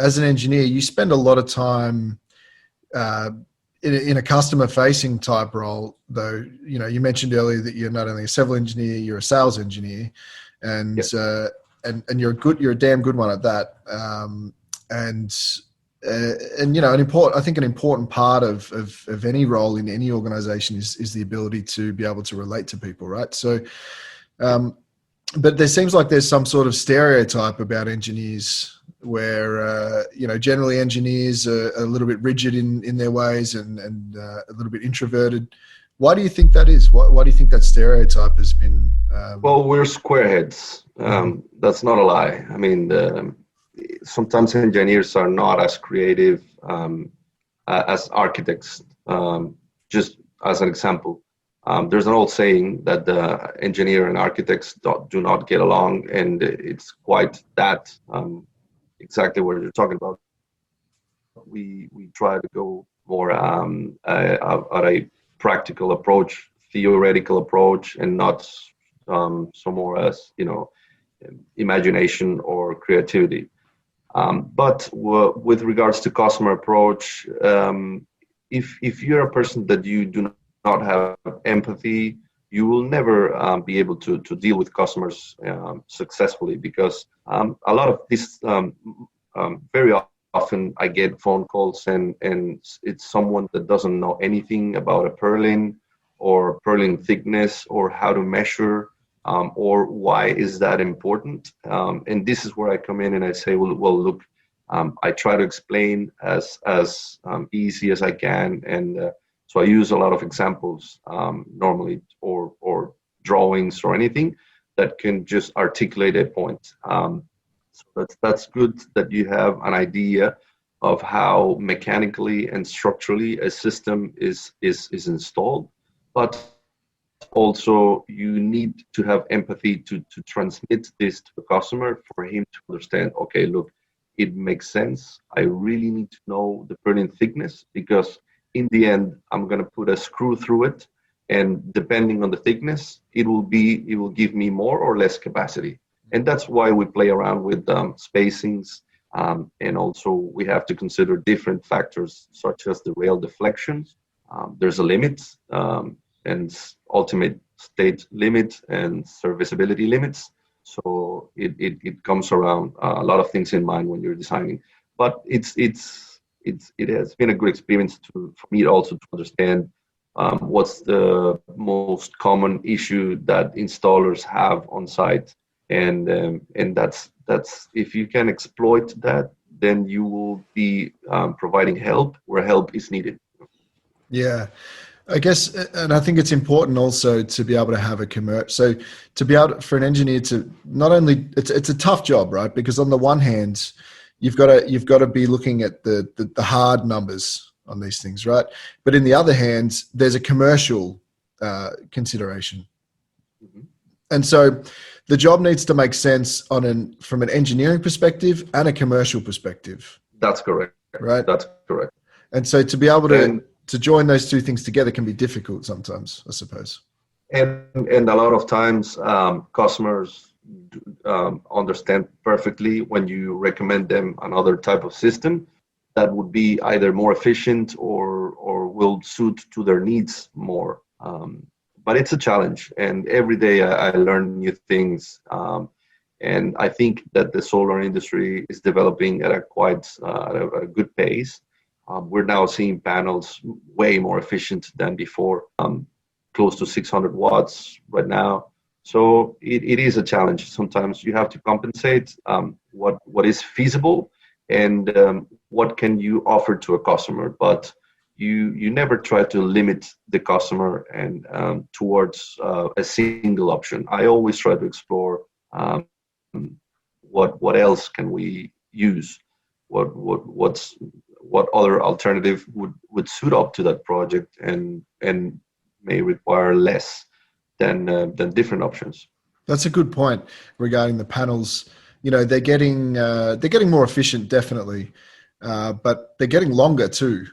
as an engineer, you spend a lot of time in a customer-facing type role, though. You mentioned earlier that you're not only a civil engineer, you're a sales engineer, and Yes. and you're a damn good one at that. And an important part of any role in any organization is the ability to be able to relate to people, right? So, but there seems like there's some sort of stereotype about engineers where, generally engineers are a little bit rigid in their ways and a little bit introverted. Why do you think that is? Why do you think that stereotype has been? Well, we're squareheads. That's not a lie. I mean, sometimes engineers are not as creative as architects. Just as an example, there's an old saying that the engineer and architects do not get along, and it's quite that exactly what you're talking about. We try to go more at a practical approach, theoretical approach, and not so more as imagination or creativity. But with regards to customer approach, if you're a person that you do not have empathy, you will never be able to deal with customers successfully, because a lot of this, very often I get phone calls and it's someone that doesn't know anything about a purlin or purlin thickness or how to measure. Or why is that important? And this is where I come in and I say, well, look, I try to explain as easy as I can, and so I use a lot of examples normally, or drawings or anything that can just articulate a point. So that's good that you have an idea of how mechanically and structurally a system is installed, but also you need to have empathy to transmit this to the customer for him to understand, okay, look, it makes sense. I really need to know the purlin thickness, because in the end, I'm going to put a screw through it, and depending on the thickness, it will give me more or less capacity. And that's why we play around with spacings, and also we have to consider different factors such as the rail deflections. There's a limit, and ultimate state limit and serviceability limits. So it comes around a lot of things in mind when you're designing. But it has been a good experience for me also to understand what's the most common issue that installers have on site, and that's if you can exploit that, then you will be providing help where help is needed. Yeah. I guess, and I think it's important also to be able to have a so to be able for an engineer to not only, it's a tough job, right? Because on the one hand, you've got to be looking at the hard numbers on these things, right? But in the other hand, there's a commercial consideration. Mm-hmm. And so the job needs to make sense from an engineering perspective and a commercial perspective. That's correct. Right? That's correct. And so to be able to join those two things together can be difficult sometimes, I suppose. And a lot of times customers understand perfectly when you recommend them another type of system that would be either more efficient or will suit to their needs more. But it's a challenge, and every day I learn new things. And I think that the solar industry is developing at a good pace. We're now seeing panels way more efficient than before, close to 600 watts right now. So it is a challenge. Sometimes you have to compensate what is feasible and what can you offer to a customer. But you never try to limit the customer and towards a single option. I always try to explore what else can we use, what other alternative would suit up to that project and may require less than different options. That's a good point regarding the panels. They're getting more efficient, definitely, but they're getting longer too.